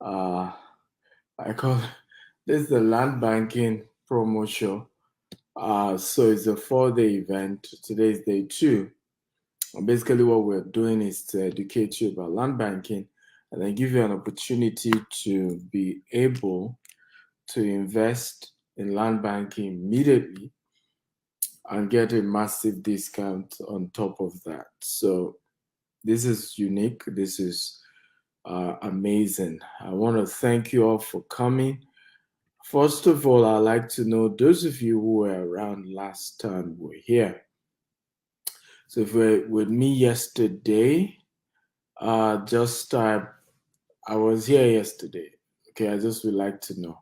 Uh, I call this the land banking promo show. So it's a 4-day event. Today is day 2. And basically, what we're doing is to educate you about land banking and then give you an opportunity to be able to invest in land banking immediately and get a massive discount on top of that. So this is unique. This is amazing. I want to thank you all for coming. First of all, I'd like to know those of you who were around last time were here. So if you were with me yesterday, just I was here yesterday. Okay, I just would like to know.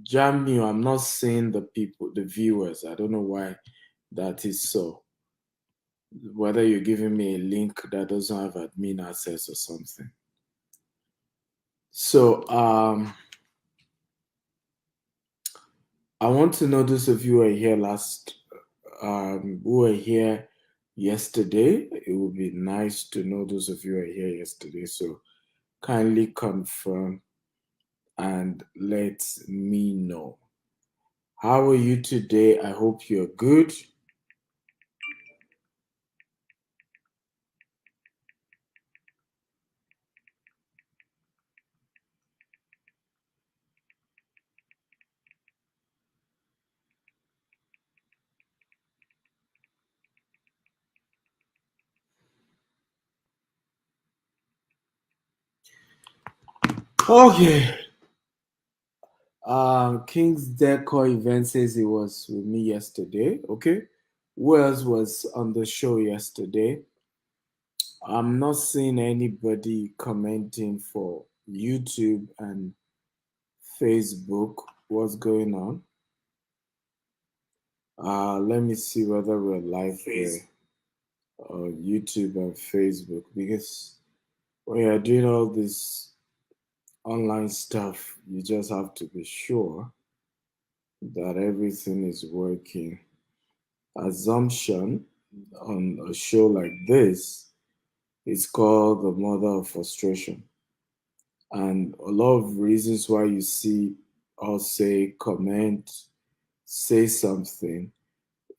Jamie, I'm not seeing the people, the viewers. I don't know why that is so. Whether you're giving me a link that doesn't have admin access or something. So I want to know those of you who were here yesterday. It would be nice to know those of you who were here yesterday. So kindly confirm and let me know. How are you today? I hope you're good. Okay. King's Decor Event says he was with me yesterday. Okay. Who else was on the show yesterday? I'm not seeing anybody commenting for YouTube and Facebook. What's going on? Let me see whether we're live there on YouTube and Facebook because when you're doing all this online stuff, you just have to be sure that everything is working. Assumption on a show like this is called the mother of frustration. And a lot of reasons why you see us say, comment, say something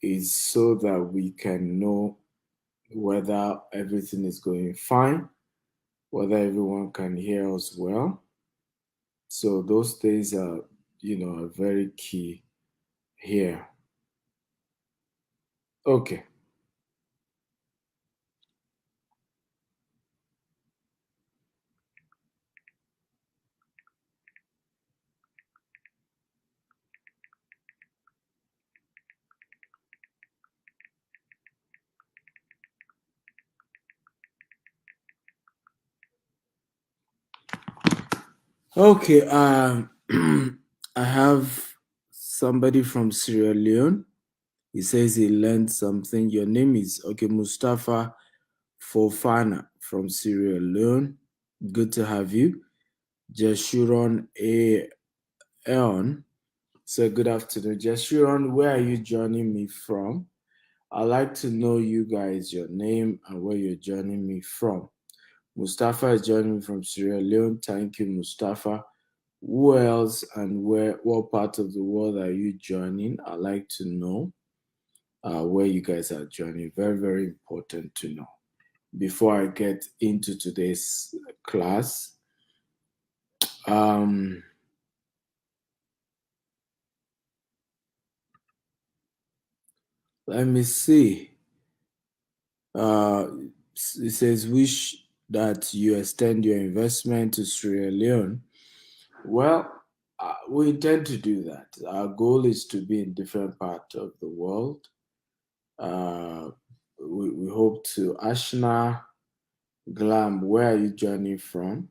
is so that we can know whether everything is going fine, whether everyone can hear us well. So those things are very key here. Okay. Okay. I have somebody from Sierra Leone. He says he learned something. Your name is Mustafa Fofana from Sierra Leone. Good to have you. Jeshuron Aeon. So good afternoon. Jeshuron, where are you joining me from? I'd like to know you guys, your name and where you're joining me from. Mustafa is joining me from Sierra Leone. Thank you, Mustafa. Who else and what part of the world are you joining? I'd like to know where you guys are joining. Very, very important to know. Before I get into today's class, um, let me see. It says, wish that you extend your investment to Sierra Leone. Well, we intend to do that. Our goal is to be in different parts of the world. Uh, we hope to. Ashna Glam, where are you joining from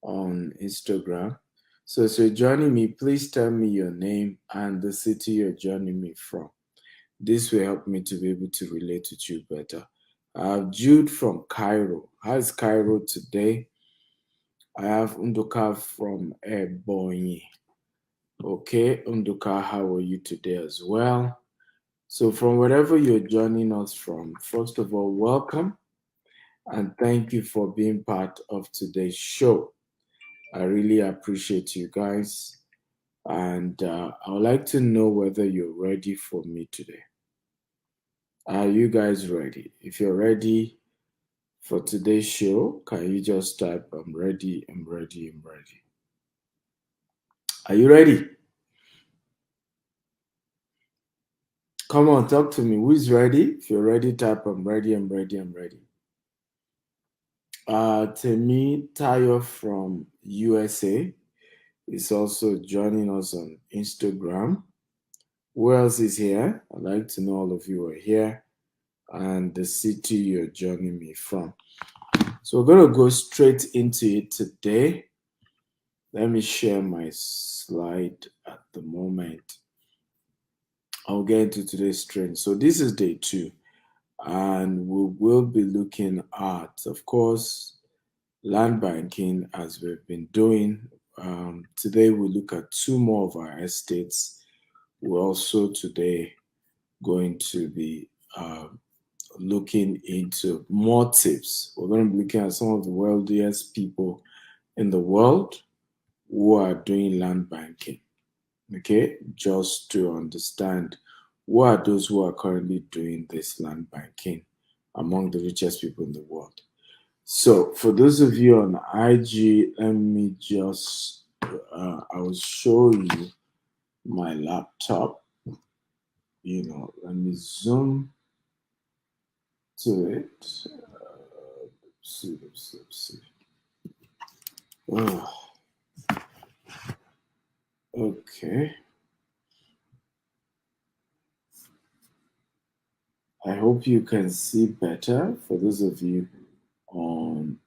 on Instagram? So, you're joining me, please tell me your name and the city you're joining me from. This will help me to be able to relate with you better. Jude from Cairo. How's Cairo today? I have Unduka from Ebonyi. Okay, Unduka, how are you today as well? So, from wherever you're joining us from, first of all, welcome. and thank you for being part of today's show. I really appreciate you guys, and I would like to know whether you're ready for me today. Are you guys ready? If you're ready for today's show, can you just type, I'm ready, I'm ready, I'm ready. Are you ready? Come on, talk to me. Who's ready? If you're ready, type, I'm ready, I'm ready, I'm ready. Temi Tayo from USA is also joining us on Instagram. Who else is here? I'd like to know all of you are here and the city you're joining me from. So we're going to go straight into it today. Let me share my slide at the moment. I'll get into today's trend. So this is day 2, and we will be looking at, of course, land banking as we've been doing. Today we look at 2 more of our estates. We're also today going to be looking into more tips. We're going to be looking at some of the wealthiest people in the world who are doing land banking. Okay, just to understand who are those who are currently doing this land banking among the richest people in the world. So, for those of you on IG, let me just, I will show you my laptop. Let me zoom to it. Let's see. Oh, okay. I hope you can see better. For those of you on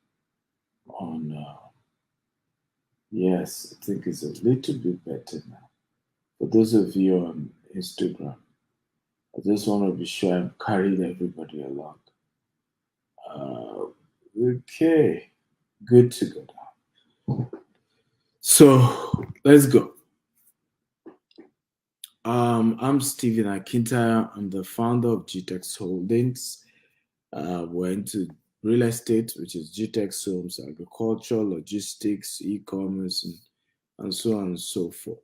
yes, I think it's a little bit better now. For those of you on Instagram, I just want to be sure I'm carrying everybody along. Okay, good to go now. So let's go. I'm Stephen Akintaya. I'm the founder of GTEX Holdings. We're into real estate, which is GTEX Homes, agriculture, logistics, e-commerce, and so on and so forth.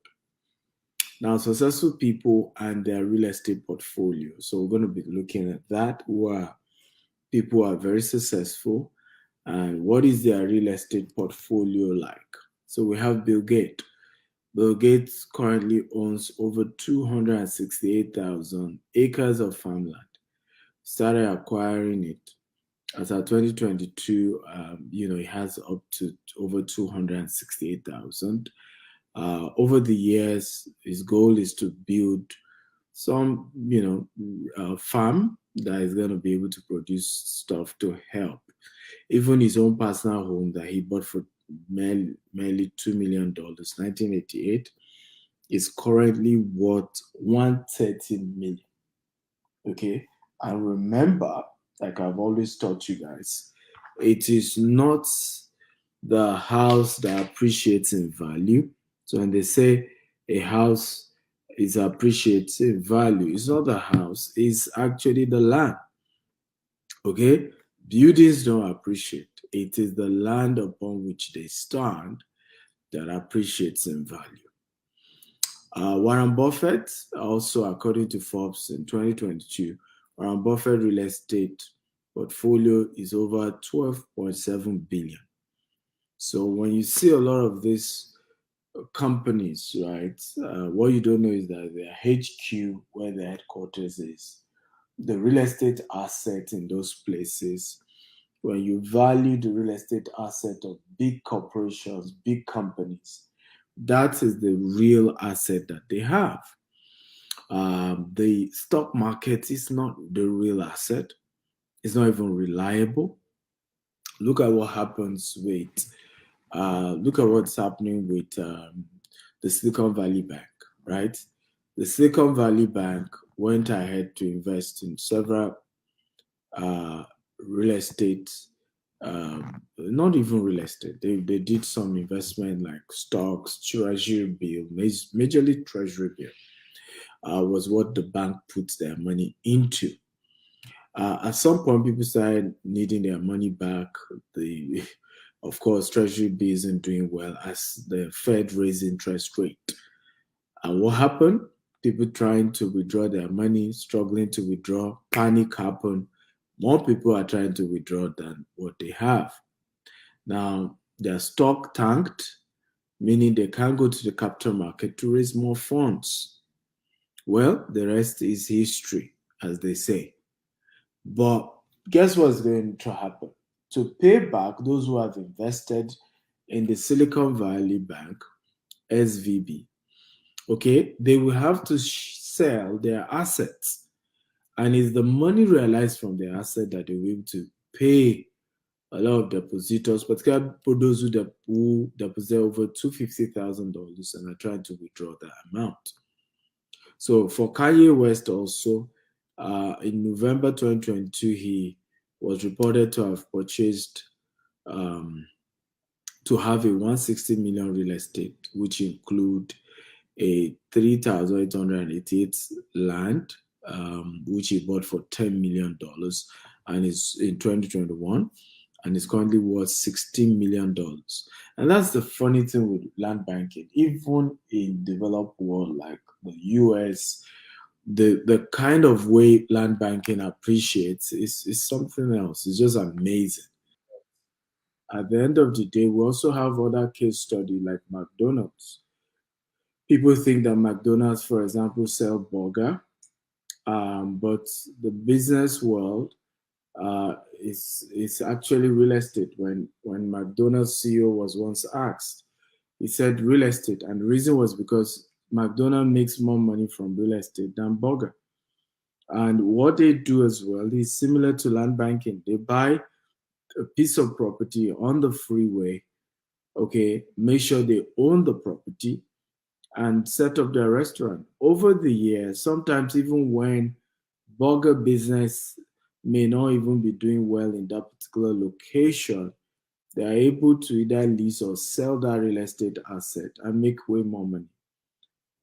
Now, successful people and their real estate portfolio. So we're going to be looking at that. People who are very successful, and what is their real estate portfolio like? So we have Bill Gates. Bill Gates currently owns over 268,000 acres of farmland. Started acquiring it as of 2022. He has up to over 268,000. Over the years, his goal is to build some, farm that is going to be able to produce stuff to help. Even his own personal home that he bought for merely $2 million, 1988, is currently worth 130 million. Okay, and remember, like I've always taught you guys, it is not the house that appreciates in value. So when they say a house is appreciating value, it's not the house, it's actually the land. Okay? Buildings don't appreciate. It is the land upon which they stand that appreciates in value. Warren Buffett, also according to Forbes in 2022, Warren Buffett real estate portfolio is over 12.7 billion. So when you see a lot of these companies, right, what you don't know is that their HQ, where their headquarters is, the real estate asset in those places, when you value the real estate asset of big corporations, big companies, that is the real asset that they have. The stock market is not the real asset. It's not even reliable. Look at what happens with, look at what's happening with the Silicon Valley Bank, right? The Silicon Valley Bank went ahead to invest in several real estate, not even real estate. They did some investment like stocks, treasury bill, majorly treasury bill was what the bank puts their money into. At some point, people started needing their money back. Of course, Treasury B isn't doing well as the Fed raised interest rate. And what happened? People trying to withdraw their money, struggling to withdraw, panic happened. More people are trying to withdraw than what they have. Now, their stock tanked, meaning they can't go to the capital market to raise more funds. Well, the rest is history, as they say. But guess what's going to happen? To pay back those who have invested in the Silicon Valley Bank, SVB, okay, they will have to sell their assets. And it's the money realized from their asset that they will be able to pay a lot of depositors, particularly for those who deposit over $250,000 and are trying to withdraw that amount. So for Kanye West also, in November 2022, he was reported to have purchased to have a 160 million real estate, which include a 3,888 land, which he bought for $10 million and is in 2021 and is currently worth $16 million. And that's the funny thing with land banking. Even in developed world like the US, the kind of way land banking appreciates is something else. It's just amazing. At the end of the day, we also have other case study like McDonald's. People think that McDonald's, for example, sell burger, but the business world is actually real estate. When McDonald's CEO was once asked, he said real estate, and the reason was because McDonald's makes more money from real estate than burger. And what they do as well is similar to land banking. They buy a piece of property on the freeway, okay, make sure they own the property and set up their restaurant. Over the years, sometimes even when burger business may not even be doing well in that particular location, they are able to either lease or sell that real estate asset and make way more money.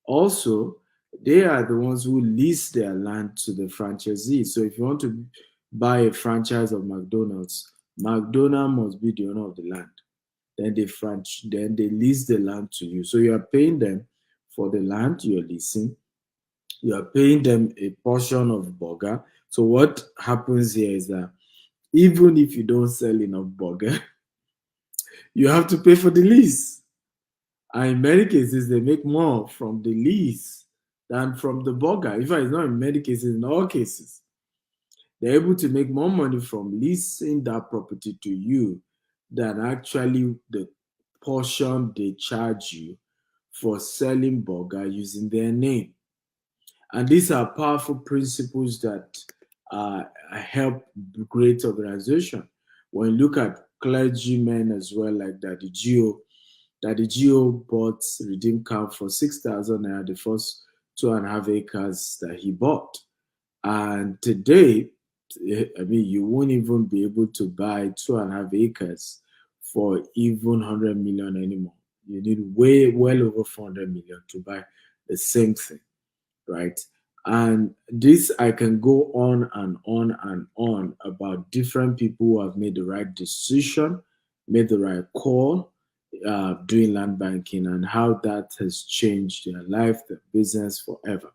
Also, they are the ones who lease their land to the franchisees. So if you want to buy a franchise of McDonald's, McDonald's must be the owner of the land. Then they lease the land to you. So you are paying them for the land you're leasing. You are paying them a portion of burger. So what happens here is that even if you don't sell enough burger, you have to pay for the lease. And in many cases, they make more from the lease than from the burger. In fact, it's not in many cases, in all cases. They're able to make more money from leasing that property to you than actually the portion they charge you for selling burger using their name. And these are powerful principles that help great organization. When you look at clergymen as well, like that the GO bought Redeem Camp for 6,000 naira, the first 2.5 acres that he bought. And today, I mean, you won't even be able to buy 2.5 acres for even 100 million anymore. You need well over 400 million to buy the same thing, right? And this, I can go on and on and on about different people who have made the right decision, made the right call, doing land banking, and how that has changed their life, their business forever.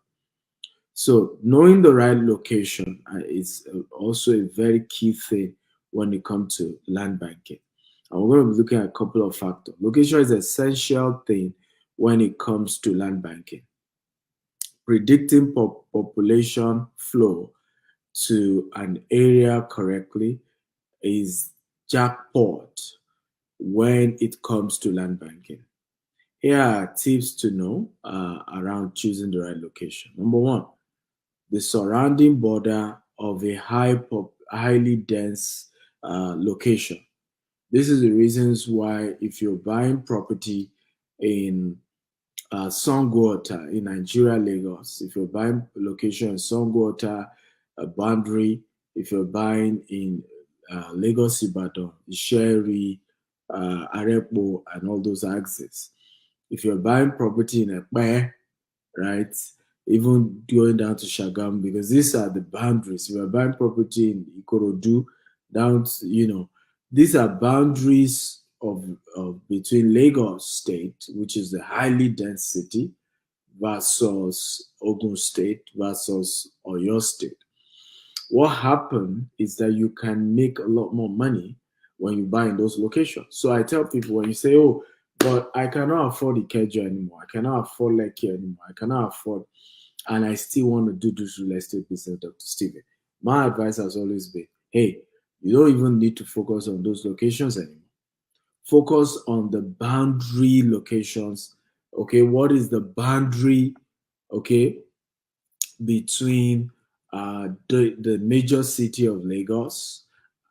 So knowing the right location is also a very key thing when it comes to land banking. And we're going to be looking at a couple of factors. Location is an essential thing when it comes to land banking. Predicting population flow to an area correctly is jackpot when it comes to land banking. Here are tips to know around choosing the right location. Number one, the surrounding border of a highly dense location. This is the reasons why if you're buying property in Songwater in Nigeria, Lagos, if you're buying a location in Songwater, a boundary, if you're buying in Lagos, Ibadan, Isheri, Arepo, and all those axes. If you're buying property in Ekpe, right? even going down to Shagam, because these are the boundaries. We are buying property in Ikorodu, down to, these are boundaries of between Lagos State, which is the highly dense city, versus Ogun State versus Oyo State. What happened is that you can make a lot more money when you buy in those locations. So I tell people, when you say, "Oh, but I cannot afford Ikeja anymore. I cannot afford Lekki anymore. I cannot afford," and I still want to do this real estate business, Dr. Steven. My advice has always been, hey, you don't even need to focus on those locations anymore. Focus on the boundary locations. Okay, what is the boundary? Okay, between the major city of Lagos,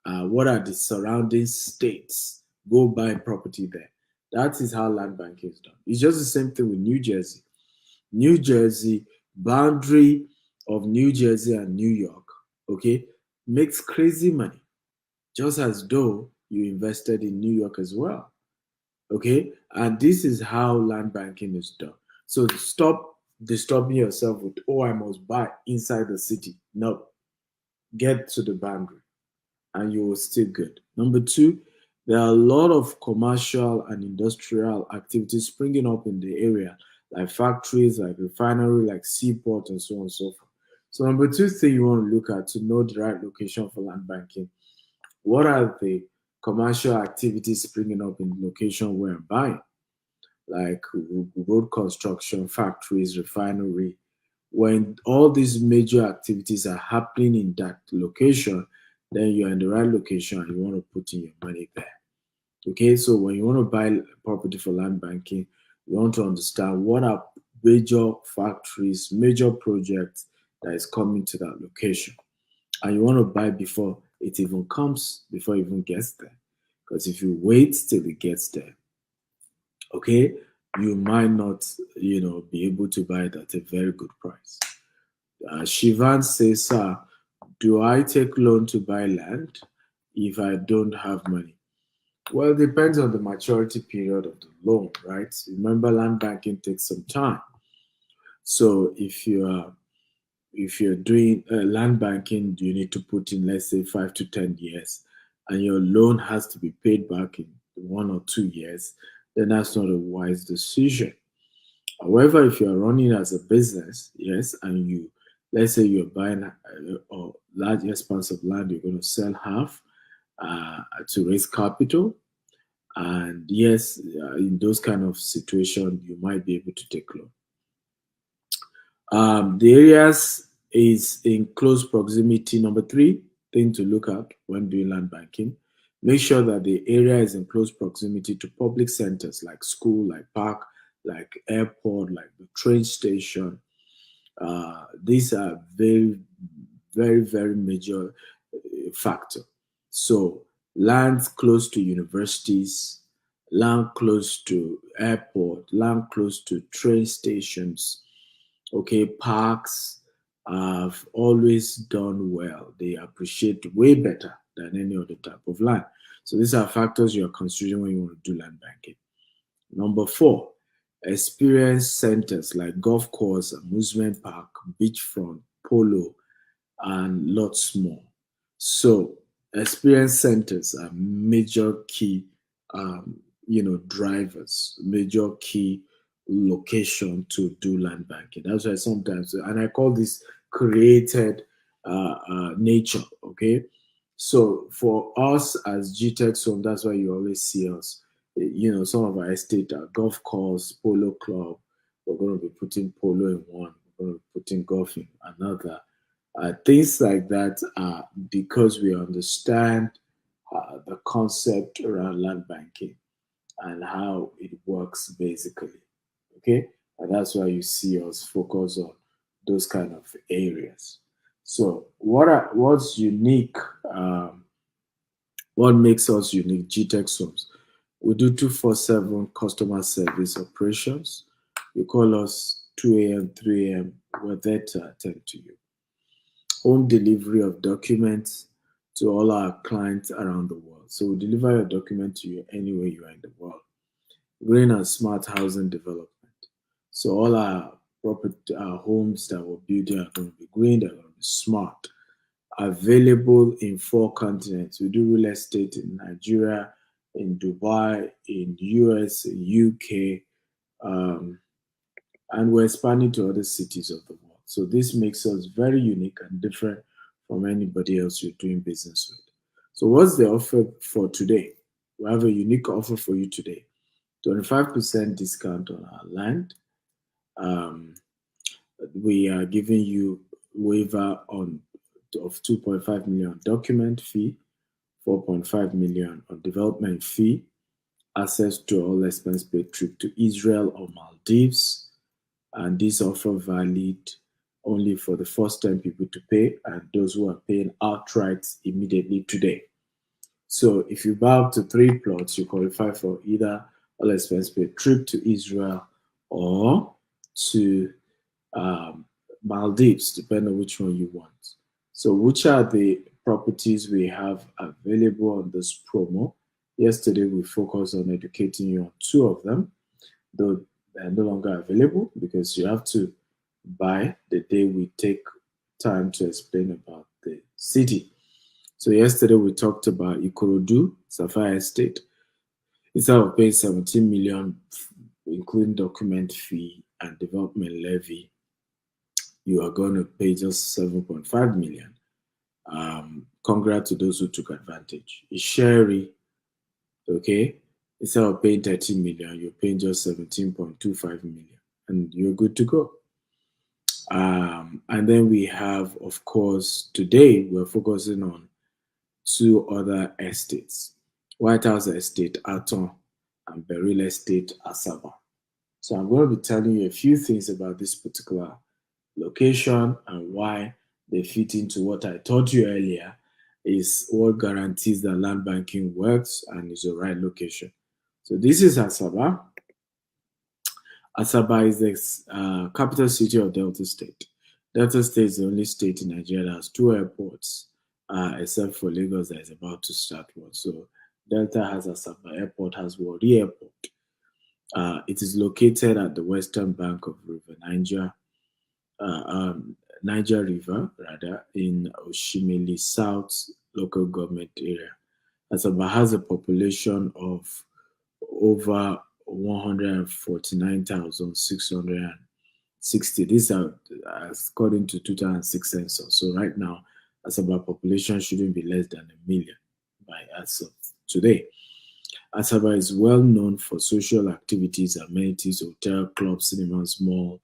what are the surrounding states? Go buy property there. That is how land banking is done. It's just the same thing with New Jersey. New Jersey, boundary of New Jersey and New York, okay, makes crazy money, just as though you invested in New York as well. Okay, and this is how land banking is done. So stop disturbing yourself with, oh, I must buy inside the city. No, get to the boundary and you will still good. Number two, there are a lot of commercial and industrial activities springing up in the area, like factories, like refinery, like seaport, and so on and so forth. So number two thing you want to look at to know the right location for land banking, what are the commercial activities springing up in the location where I'm buying? Like road construction, factories, refinery. When all these major activities are happening in that location, then you're in the right location and you want to put in your money there. Okay, so when you want to buy property for land banking, you want to understand what are major factories, major projects that is coming to that location. And you want to buy before it even comes, before it even gets there. Because if you wait till it gets there, okay, you might not, be able to buy it at a very good price. Shivan says, sir, do I take loan to buy land if I don't have money? Well, it depends on the maturity period of the loan, right? Remember, land banking takes some time. So if you're doing land banking, you need to put in, let's say, 5 to 10 years, and your loan has to be paid back in 1 or 2 years, then that's not a wise decision. However, if you are running as a business, yes, and let's say you're buying a large expanse of land, you're going to sell half to raise capital, and yes, in those kind of situations, you might be able to take loan. The areas is in close proximity. Number three thing to look at when doing land banking, make sure that the area is in close proximity to public centers like school, like park, like airport, like the train station. These are very, very, very major factor. So land close to universities, land close to airport, land close to train stations, okay, parks have always done well. They appreciate way better than any other type of land. So these are factors you are considering when you want to do land banking. Number four, experience centers like golf course, amusement park, beachfront, polo, and lots more. So experience centers are major key, drivers, major key location to do land banking. That's why sometimes, and I call this created nature. Okay, so for us as GTech, so that's why you always see us. Some of our estate are golf course, polo club. We're going to be putting polo in one. We're going to be putting golf in another. Things like that are because we understand the concept around land banking and how it works basically. Okay, and that's why you see us focus on those kind of areas. So what's unique? What makes us unique? GTech Homes. We do 247 customer service operations. You call us 2 a.m., 3 a.m. We're there to attend to you. Home delivery of documents to all our clients around the world. So we deliver your document to you anywhere you are in the world. Green and smart housing development. So all our property homes that we're building are going to be green, they're going to be smart. Available in 4 continents. We do real estate in Nigeria, in Dubai, in US, in UK, um, and we're expanding to other cities of the world. So this makes us very unique and different from anybody else you're doing business with. So what's the offer for today? We have a unique offer for you today. 25% discount on our land. Um, we are giving you waiver on of 2.5 million document fee, 4.5 million on development fee, access to all expense paid trip to Israel or Maldives, and this offer valid only for the first time people to pay and those who are paying outright immediately today. So if you buy up to 3 plots, you qualify for either all expense paid trip to Israel or to um, Maldives, depending on which one you want. So, which are the properties we have available on this promo? Yesterday, we focused on educating you on 2 of them, though they're no longer available because you have to buy the day we take time to explain about the city. So, yesterday, we talked about Ikorodu, Sapphire Estate. Instead of paying 17 million, including document fee and development levy, you are going to pay just 7.5 million. Congrats to those who took advantage. Sherry, okay, instead of paying 13 million, you're paying just 17.25 million, and you're good to go. And then we have, of course, today we're focusing on 2 other estates: White House Estate, Aton, and Beryl Estate, Asaba. So I'm going to be telling you a few things about this particular location and why they fit into what I taught you earlier is what guarantees that land banking works and is the right location. So this is Asaba. Asaba is the capital city of Delta State. Delta State is the only state in Nigeria that has 2 airports, except for Lagos that is about to start one. So Delta has Asaba Airport, has Warri Airport. It is located at the western bank of River Niger, uh, um, Niger River, rather, in Oshimili South local government area. Asaba has a population of over 149,660. These are according to 2006 census. So right now, Asaba population shouldn't be less than a million by as of today. Asaba is well known for social activities, amenities, hotel, clubs, cinemas, mall.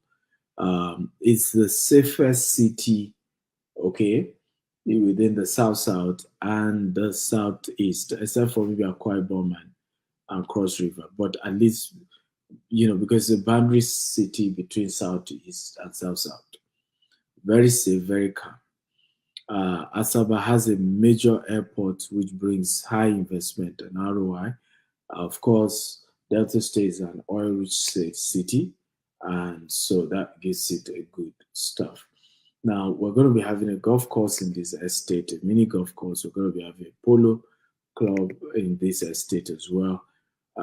It's the safest city, okay, within the South and the Southeast, except for maybe Akwa Ibom and Cross River. But at least, because it's a boundary city between Southeast and South. Very safe, very calm. Asaba has a major airport which brings high investment and ROI. Of course, Delta State is an oil-rich city, and so that gives it a good stuff. Now, we're going to be having a golf course in this estate, a mini golf course. We're going to be having a polo club in this estate as well.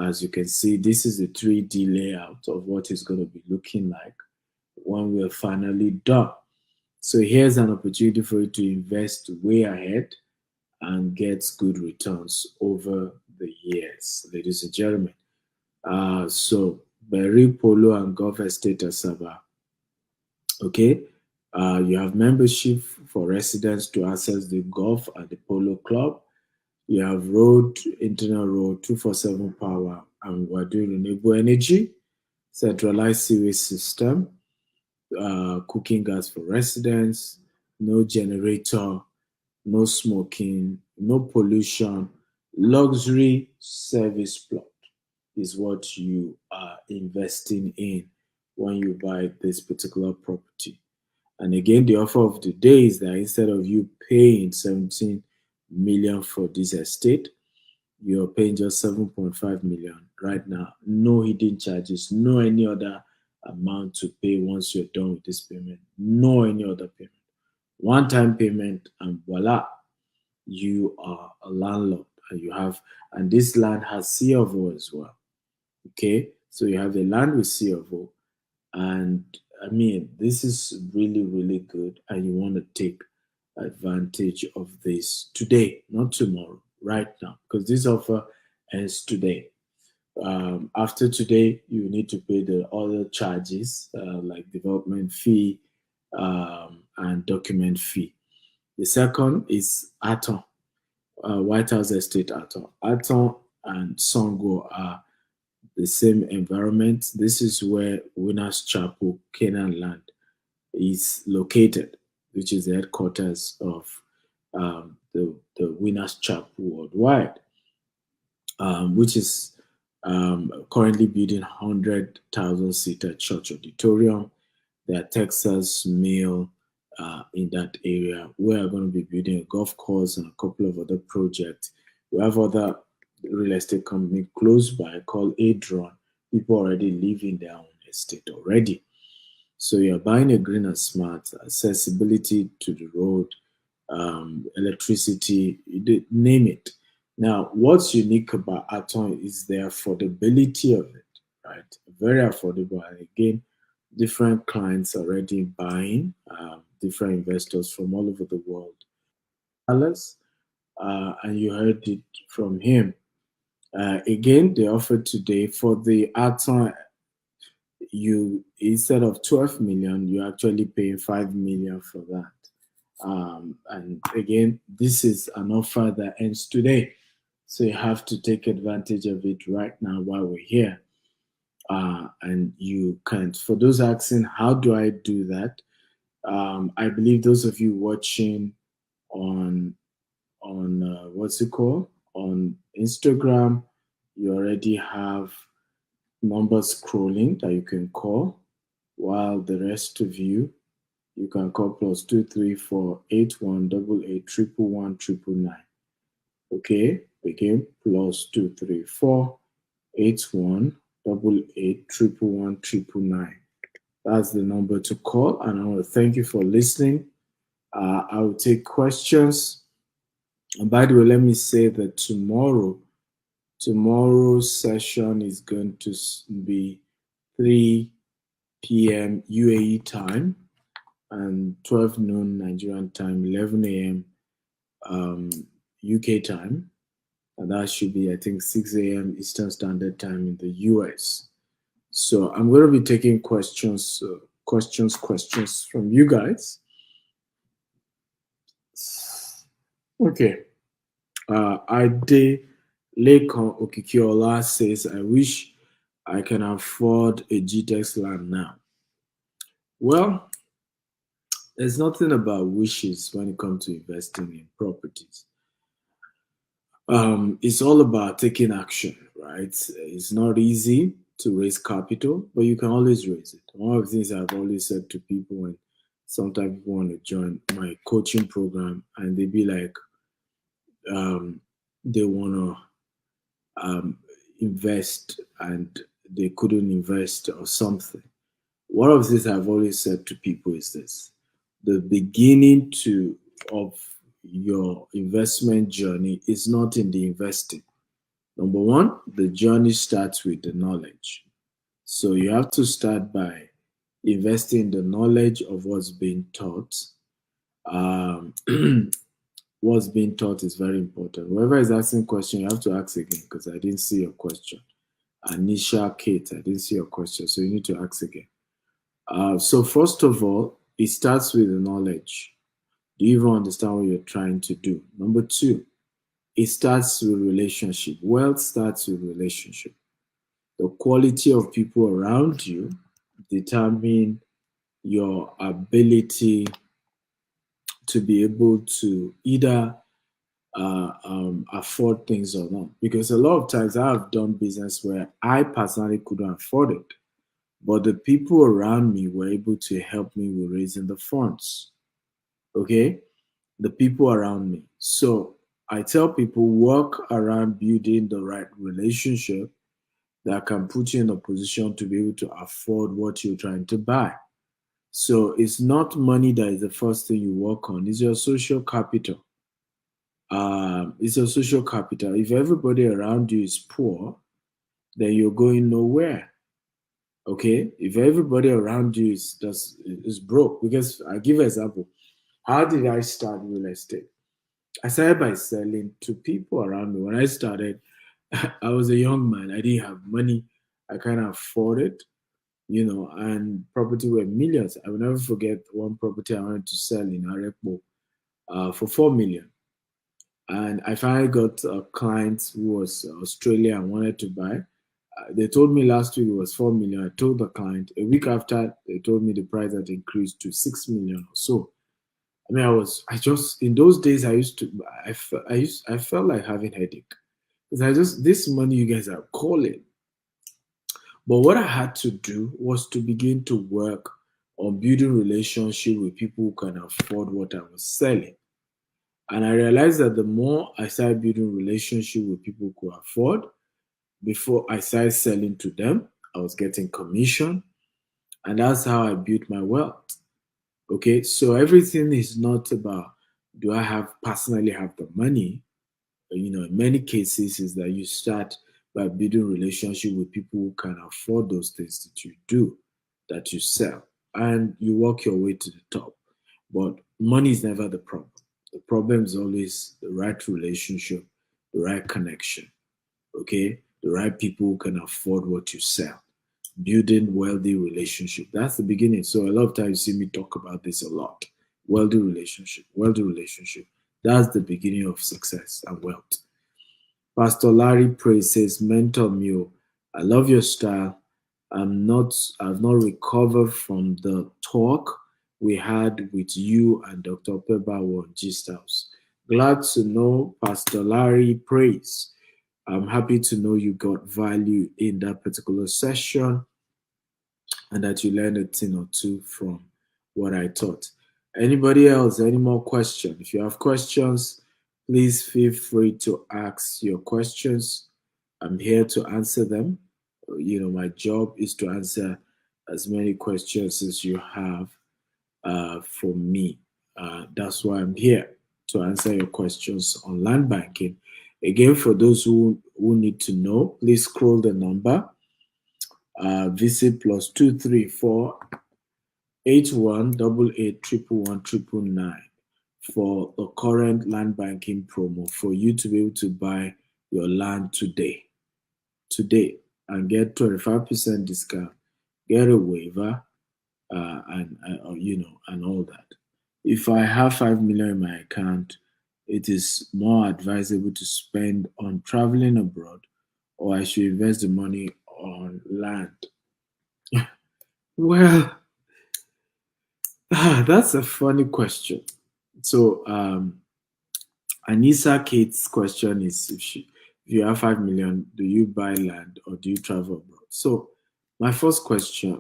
As you can see, this is the 3D layout of what it's going to be looking like when we're finally done. So here's an opportunity for you to invest way ahead and get good returns over the years, ladies and gentlemen. So Berry Polo and Golf Estate Asaba. Okay, you have membership for residents to access the golf and the polo club. You have internal road, 247 power, and we're doing renewable energy, centralized sewage system, cooking gas for residents, no generator, no smoking, no pollution, luxury service plot is what you are investing in when you buy this particular property. And again, the offer of the day is that instead of you paying 17 million for this estate, you're paying just 7.5 million right now. No hidden charges, no any other amount to pay once you're done with this payment. No any other payment. One time payment, and voila, you are a landlord and this land has C of O as well. Okay, so you have a land with C of O, and I mean, this is really, really good, and you want to take advantage of this today, not tomorrow, right now, because this offer ends today. After today, you need to pay the other charges like development fee and document fee. The second is Atom, White House Estate Atom. Atom and Songo are the same environment. This is where Winners Chapel, Canaan Land, is located, which is the headquarters of the Winners Chapel Worldwide, which is currently building 100,000 seater church auditorium. There are Texas Mill in that area. We are going to be building a golf course and a couple of other projects. We have other real estate company close by called Adron. People already live in their own estate already. So you're buying a green and smart, accessibility to the road, electricity, name it. Now, what's unique about Atom is the affordability of it, right? Very affordable. And again, different clients already buying, different investors from all over the world. Alice, and you heard it from him. Again, they offered today for the Atom, you instead of 12 million, you're actually paying 5 million for that. And again, this is an offer that ends today. So you have to take advantage of it right now while we're here. And you can't. For those asking, how do I do that? I believe those of you watching on what's it called on Instagram, you already have numbers scrolling that you can call, while the rest of you can call +234 8188 111 999. Okay, again +234 8188 111 999. That's the number to call, and I want to thank you for listening. I will take questions. And by the way, let me say that tomorrow's session is going to be 3 p.m. UAE time and 12 noon Nigerian time, 11 a.m. UK time, and that should be, I think, 6 a.m. Eastern Standard Time in the US. So I'm going to be taking questions from you guys. Okay. Ade Lekan Okikiola says, I wish I can afford a GTEx land now. Well, there's nothing about wishes when it comes to investing in properties. It's all about taking action, right? It's not easy to raise capital, but you can always raise it. One of the things I've always said to people when sometimes people want to join my coaching program and they be like, they want to invest and they couldn't invest or something. One of the things I've always said to people is this: the beginning of your investment journey is not in the investing. Number one, the journey starts with the knowledge. So you have to start by investing in the knowledge of what's being taught. Um, what's being taught is very important. Whoever is asking question, you have to ask again because I didn't see your question. Anisha Kate, I didn't see your question, so you need to ask again. So first of all, it starts with the knowledge. Do you even understand what you're trying to do? Number two, it starts with relationship. Wealth starts with relationship. The quality of people around you determine your ability to be able to either afford things or not. Because a lot of times I have done business where I personally couldn't afford it, but the people around me were able to help me with raising the funds. Okay, the people around me. So I tell people work around building the right relationship that can put you in a position to be able to afford what you're trying to buy. So it's not money that is the first thing you work on, it's your social capital. It's your social capital. If everybody around you is poor, then you're going nowhere. Okay, if everybody around you is broke, because I give an example. How did I start real estate? I started by selling to people around me. When I started, I was a young man. I didn't have money. I can't afford it, and property were millions. I will never forget one property I wanted to sell in Arepo for 4 million. And I finally got a client who was Australia and wanted to buy. They told me last week it was 4 million. I told the client a week after they told me the price had increased to 6 million or so. I mean, I just, in those days, I used to, I felt like having headache. Because this money you guys are calling. But what I had to do was to begin to work on building relationship with people who can afford what I was selling. And I realized that the more I started building relationship with people who could afford, before I started selling to them, I was getting commission. And that's how I built my wealth. Okay. So everything is not about do I have personally have the money? In many cases is that you start by building relationship with people who can afford those things that you do, that you sell, and you work your way to the top. But money is never the problem. The problem is always the right relationship, the right connection, okay, the right people who can afford what you sell. Building wealthy relationship, that's the beginning. So a lot of times you see me talk about this a lot. Wealthy relationship, that's the beginning of success and wealth. Pastor Larry Praise says, Mentor Mule, I love your style. I've not recovered from the talk we had with you and Dr. Pebawo on Gist House. Glad to know Pastor Larry Praise. I'm happy to know you got value in that particular session and that you learned a thing or two from what I taught. Anybody else, any more questions? If you have questions, please feel free to ask your questions. I'm here to answer them. My job is to answer as many questions as you have for me. That's why I'm here to answer your questions on land banking. Again, for those who need to know, please scroll the number. Visit +234 8188 111 999 for the current land banking promo for you to be able to buy your land today, and get 25% discount, get a waiver, and all that. If I have 5 million in my account, it is more advisable to spend on traveling abroad, or I should invest the money on land. Well, that's a funny question. So, Anissa Kate's question is if you have 5 million, do you buy land or do you travel abroad? So, my first question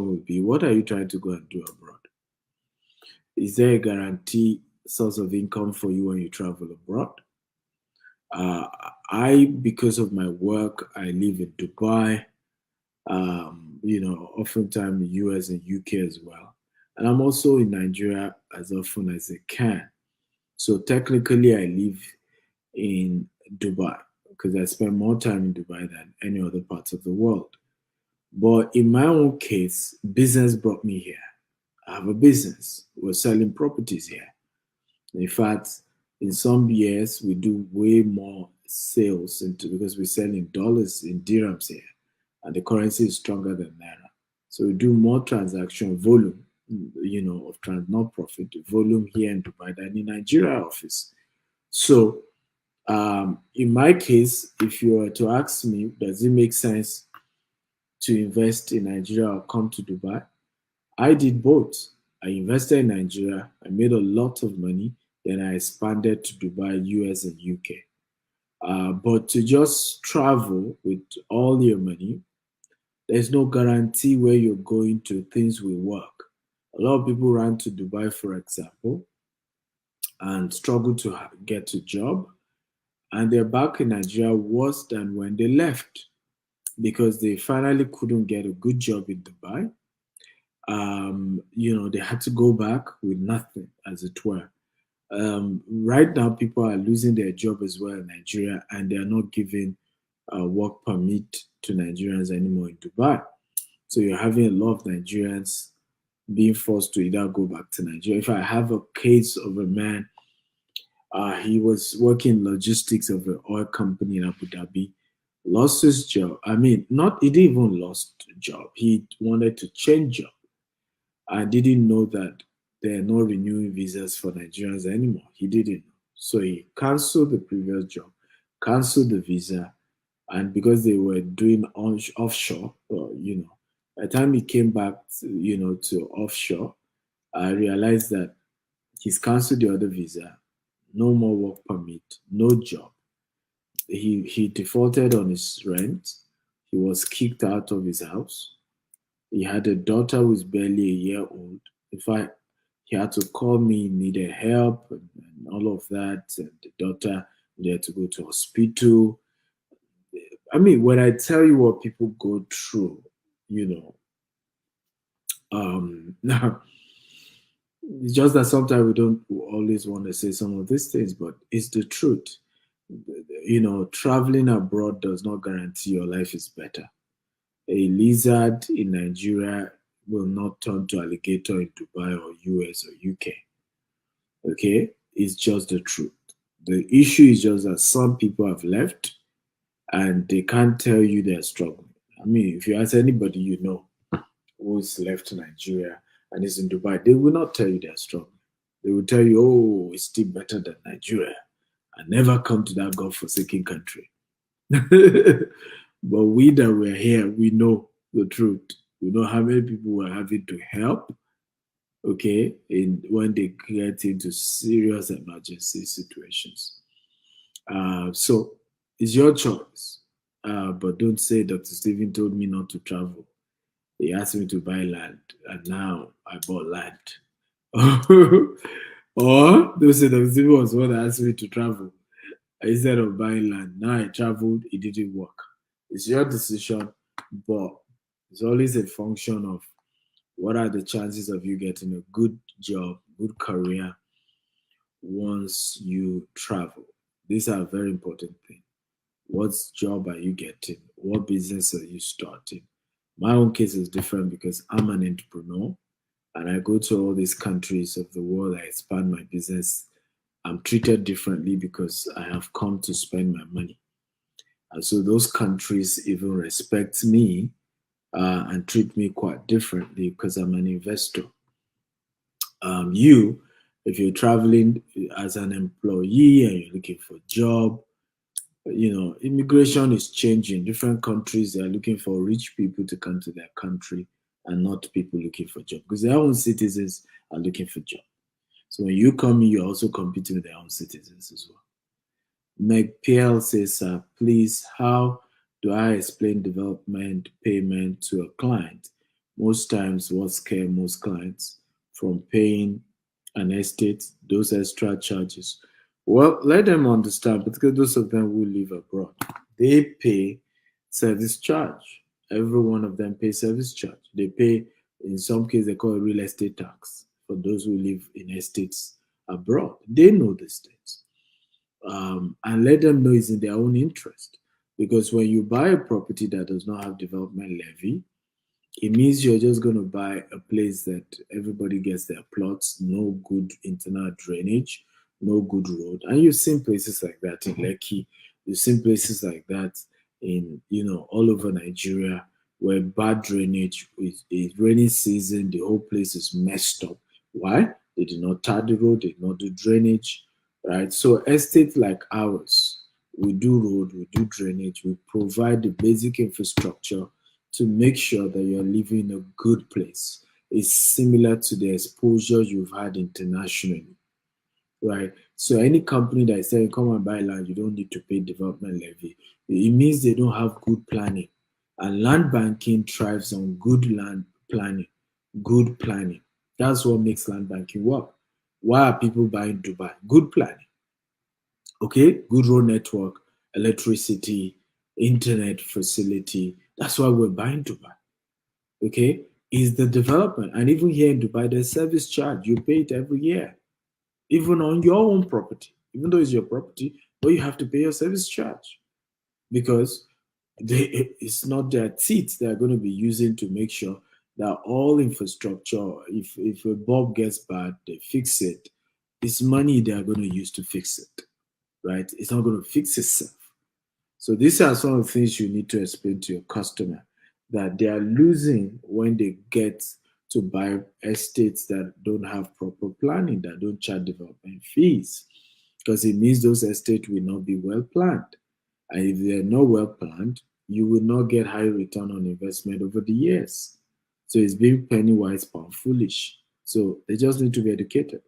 would be, what are you trying to go and do abroad? Is there a guarantee source of income for you when you travel abroad? Uh, because of my work, I live in Dubai, oftentimes US and UK as well. And I'm also in Nigeria as often as I can. So technically, I live in Dubai because I spend more time in Dubai than any other parts of the world. But in my own case, business brought me here. I have a business. We're selling properties here. In fact, in some years, we do way more sales because we sell in dollars, in dirhams here, and the currency is stronger than naira. So we do more transaction volume, not profit, volume here in Dubai than in Nigeria office. So in my case, if you were to ask me, does it make sense to invest in Nigeria or come to Dubai? I did both. I invested in Nigeria, I made a lot of money, then I expanded to Dubai, US, and UK. But to just travel with all your money, there's no guarantee where you're going to, things will work. A lot of people run to Dubai, for example, and struggle to get a job, and they're back in Nigeria worse than when they left because they finally couldn't get a good job in Dubai. They had to go back with nothing, as it were. Right now, people are losing their job as well in Nigeria, and they are not giving work permit to Nigerians anymore in Dubai. So you're having a lot of Nigerians being forced to either go back to Nigeria. If I have a case of a man, he was working logistics of an oil company in Abu Dhabi, lost his job. I mean, not he didn't even lost job. He wanted to change job. I didn't know that they are not renewing visas for Nigerians anymore. He didn't know. So he canceled the previous job, canceled the visa, and because they were doing offshore, by the time he came back, to offshore, I realized that he's canceled the other visa, no more work permit, no job. He defaulted on his rent. He was kicked out of his house. He had a daughter who was barely a year old. In fact, he had to call me, needed help, and all of that. And the daughter needed to go to hospital. I mean, when I tell you what people go through, you know, now it's just that sometimes we don't always want to say some of these things, but it's the truth. Traveling abroad does not guarantee your life is better. A lizard in Nigeria will not turn to alligator in Dubai or US or UK. Okay? It's just the truth. The issue is just that some people have left and they can't tell you they're struggling. I mean, if you ask anybody you know who's left Nigeria and is in Dubai, they will not tell you they're struggling. They will tell you, oh, it's still better than Nigeria. And never come to that God-forsaken country. But we that were here, we know the truth. We know how many people were having to help, okay, when they get into serious emergency situations. So it's your choice. But don't say Dr. Stephen told me not to travel. He asked me to buy land, and now I bought land. Or don't say Dr. Stephen was the one that asked me to travel instead of buying land. Now I traveled, it didn't work. It's your decision, but it's always a function of what are the chances of you getting a good job, good career once you travel. These are very important things. What job are you getting? What business are you starting? My own case is different because I'm an entrepreneur and I go to all these countries of the world. I expand my business. I'm treated differently because I have come to spend my money. And so those countries even respect me and treat me quite differently because I'm an investor. If you're traveling as an employee and you're looking for a job, immigration is changing. Different countries, they're looking for rich people to come to their country and not people looking for jobs because their own citizens are looking for jobs. So when you come in, you're also competing with their own citizens as well. Meg PL says, please, how do I explain development payment to a client? Most times, what scare most clients from paying an estate, those extra charges? Well, let them understand, particularly those of them who live abroad. They pay service charge. Every one of them pay service charge. They pay, in some cases, they call it real estate tax for those who live in estates abroad. They know these things. And let them know it's in their own interest. Because when you buy a property that does not have development levy, it means you're just going to buy a place that everybody gets their plots, no good internal drainage, no good road. And you've seen places like that in Lekki. You've seen places like that in, all over Nigeria where bad drainage, with a rainy season, the whole place is messed up. Why? They did not tar the road, they did not do drainage, right? So estates like ours, we do road, we do drainage, we provide the basic infrastructure to make sure that you're living in a good place. It's similar to the exposure you've had internationally, right? So any company that is saying, come and buy land, you don't need to pay development levy, it means they don't have good planning. And land banking thrives on good land planning, good planning. That's what makes land banking work. Why are people buying Dubai? Good planning. Okay, good road network, electricity, internet facility. That's why we're buying Dubai. Okay, is the development. And even here in Dubai, there's service charge. You pay it every year, even on your own property, even though it's your property, but you have to pay your service charge because It's not their teeth they're going to be using to make sure that all infrastructure, if a bulb gets bad, they fix it. It's money they are going to use to fix it, right? It's not going to fix itself. So these are some of the things you need to explain to your customer that they are losing when they get to buy estates that don't have proper planning, that don't charge development fees, because it means those estates will not be well planned. And if they're not well planned, you will not get high return on investment over the years. So it's being penny wise, pound foolish. So they just need to be educated.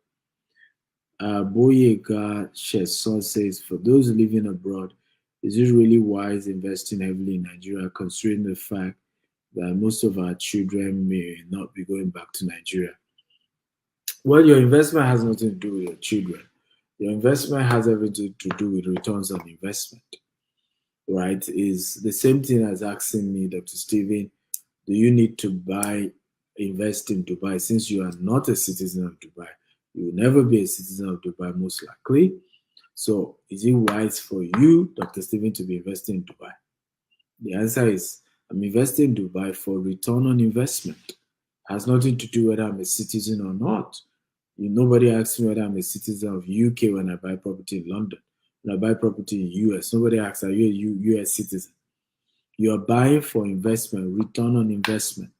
Boyega Sheson says, for those living abroad, is it really wise investing heavily in Nigeria, considering the fact that most of our children may not be going back to Nigeria? Well, your investment has nothing to do with your children. Your investment has everything to do with returns on investment, right? Is the same thing as asking me, Dr. Stephen, do you need to invest in Dubai since you are not a citizen of Dubai? You will never be a citizen of Dubai, most likely. So, is it wise for you, Dr. Stephen, to be investing in Dubai? The answer is I'm investing in Dubai for return on investment. It has nothing to do whether I'm a citizen or not. Nobody asks me whether I'm a citizen of UK when I buy property in London. When I buy property in US, nobody asks, are you a US citizen? You are buying for investment, return on investment.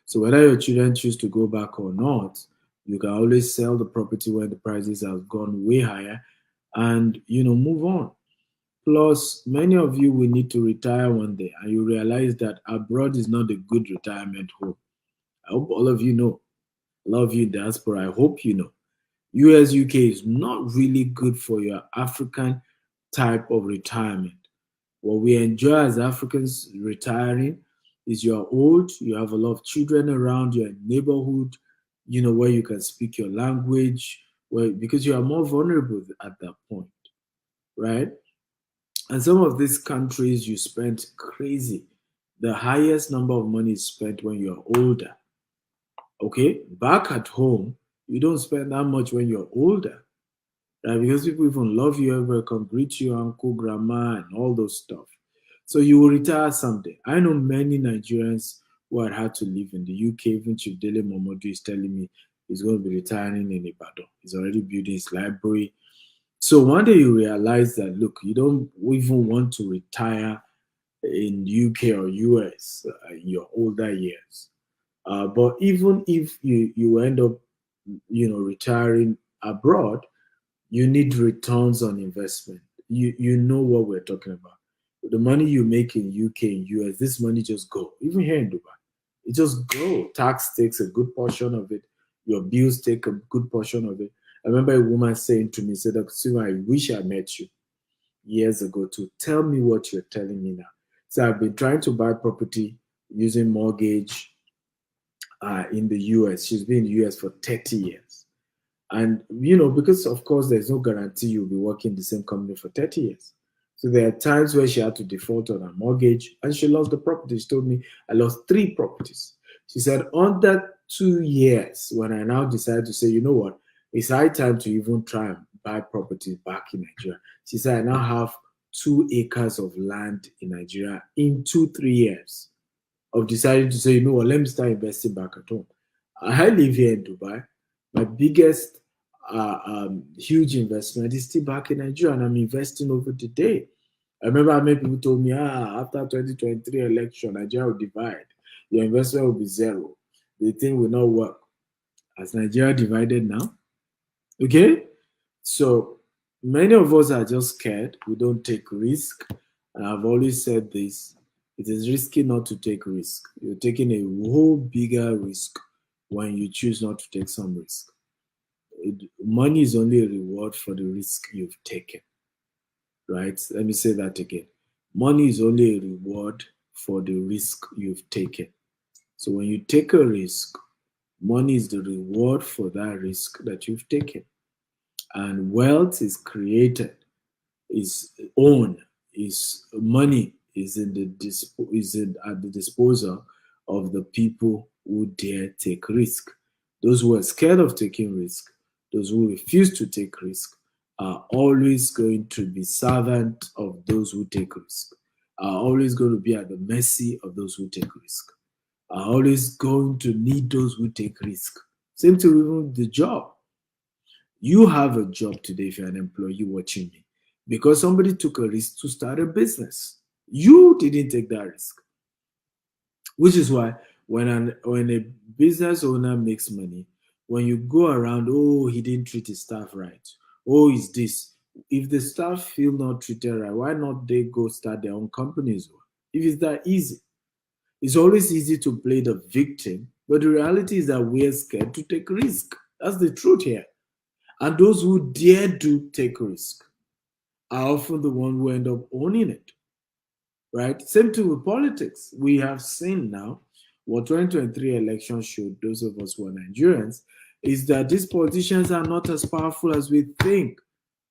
So whether your children choose to go back or not, you can always sell the property when the prices have gone way higher and move on. Plus, many of you will need to retire one day and you realize that abroad is not a good retirement home. I hope all of you know. A lot of you diaspora, I hope you know. US, UK is not really good for your African type of retirement. What we enjoy as Africans retiring is you're old, you have a lot of children around, you're in neighborhood, where you can speak your language, because you are more vulnerable at that point, right? And some of these countries you spend crazy. The highest number of money is spent when you're older. Okay, back at home, you don't spend that much when you're older, right? Because people even love you, everybody can greet you, uncle, grandma, and all those stuff. So you will retire someday. I know many Nigerians who had had to live in the UK. Even Chief Dele Momodu is telling me he's going to be retiring in Ibadan. He's already building his library. So one day you realize that, look, you don't even want to retire in UK or US in your older years. But even if you end up, retiring abroad, you need returns on investment. You know what we're talking about. The money you make in UK and US, this money just go. Even here in Dubai, it just go. Tax takes a good portion of it. Your bills take a good portion of it. I remember a woman saying to me, said, I wish I met you years ago to tell me what you're telling me now. So I've been trying to buy property using mortgage in the US. She's been in the US for 30 years. And, because of course there's no guarantee you'll be working in the same company for 30 years. So there are times where she had to default on her mortgage and she lost the property. She told me, I lost 3 properties. She said, under 2 years, when I now decided to say, you know what, it's high time to even try and buy properties back in Nigeria. She said, I now have 2 acres of land in Nigeria in 2-3 years of deciding to say, you know what, let me start investing back at home. I live here in Dubai. My biggest huge investment is still back in Nigeria, and I'm investing over the day. I remember how many people told me, after 2023 election, Nigeria will divide. Your investment will be zero. The thing will not work. As Nigeria divided now? Okay? So many of us are just scared. We don't take risk. And I've always said this. It is risky not to take risk. You're taking a whole bigger risk when you choose not to take some risk. Money is only a reward for the risk you've taken, right? Let me say that again. Money is only a reward for the risk you've taken. So when you take a risk, money is the reward for that risk that you've taken. And wealth is created, is owned, is money is at the disposal of the people who dare take risk. Those who are scared of taking risk, those who refuse to take risk, are always going to be servant of those who take risk. are always going to be at the mercy of those who take risk, are always going to need those who take risk. Same to even the job. You have a job today if you're an employee watching me because somebody took a risk to start a business. You didn't take that risk, which is why when a business owner makes money, when you go around, oh, he didn't treat his staff right, oh, is this. If the staff feel not treated right, why not they go start their own companies? If it's that easy, it's always easy to play the victim, but the reality is that we're scared to take risk. That's the truth here. And those who dare to take risk are often the one who end up owning it, right? Same thing with politics. We have seen now what 2023 elections showed those of us who are Nigerians is that these politicians are not as powerful as we think.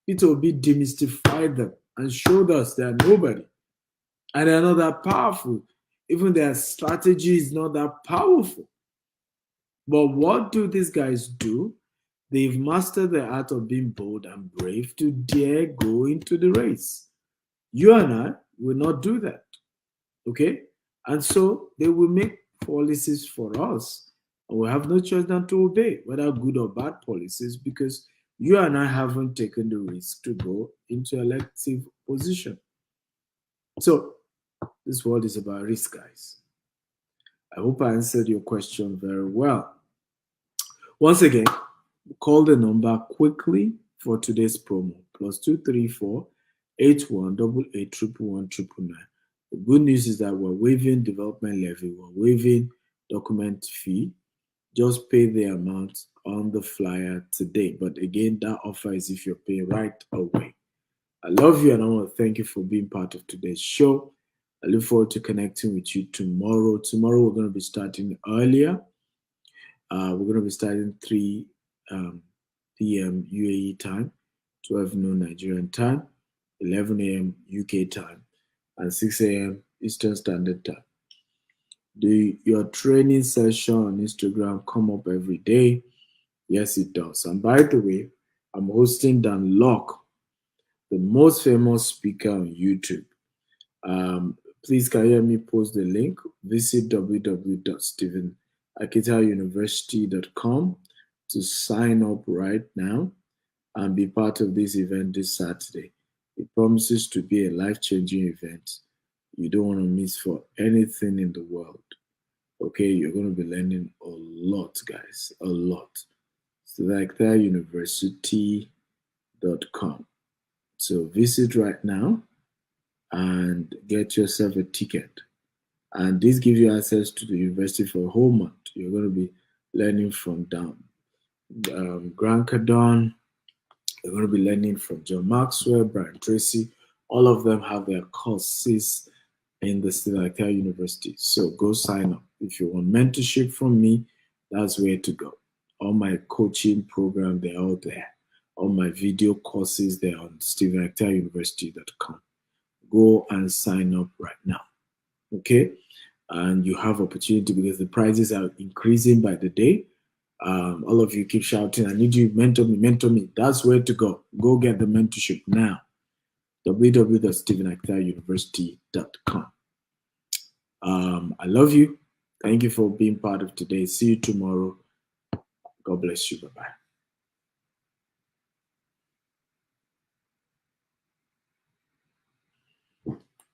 It will be demystified them and showed us they're nobody. And they're not that powerful. Even their strategy is not that powerful. But what do these guys do? They've mastered the art of being bold and brave to dare go into the race. You and I will not do that. Okay? And so they will make policies for us. And we have no choice than to obey, whether good or bad policies, because you and I haven't taken the risk to go into elective position. So this world is about risk, guys. I hope I answered your question very well. Once again, call the number quickly for today's promo +234 8188 The good news is that we're waiving development levy, we're waiving document fee. Just pay the amount on the flyer today. But again, that offer is if you're paying right away. I love you and I want to thank you for being part of today's show. I look forward to connecting with you tomorrow. Tomorrow we're going to be starting earlier. We're going to be starting 3 p.m. UAE time, 12 noon Nigerian time, 11 a.m. UK time, and 6 a.m. Eastern Standard Time. Your training session on Instagram come up every day? Yes, it does. And by the way, I'm hosting Dan Locke, the most famous speaker on YouTube. Please can you hear me post the link? Visit www.stephenakitauniversity.com to sign up right now and be part of this event this Saturday. It promises to be a life-changing event you don't want to miss for anything in the world. Okay, you're going to be learning a lot, guys, a lot. StephenAkitaUniversity.com. So visit right now and get yourself a ticket. And this gives you access to the university for a whole month. You're going to be learning from Grant Cardone. You're going to be learning from John Maxwell, Brian Tracy. All of them have their courses in the Stephen Akita University. So go sign up. If you want mentorship from me, that's where to go. All my coaching program, they're all there. All my video courses, they're on StephenAkitaUniversity.com. Go and sign up right now. Okay? And you have opportunity because the prices are increasing by the day. All of you keep shouting, I need you, mentor me, mentor me. That's where to go. Go get the mentorship now. www.stephenakitauniversity.com. I love you. Thank you for being part of today. See you tomorrow. God bless you. Bye-bye.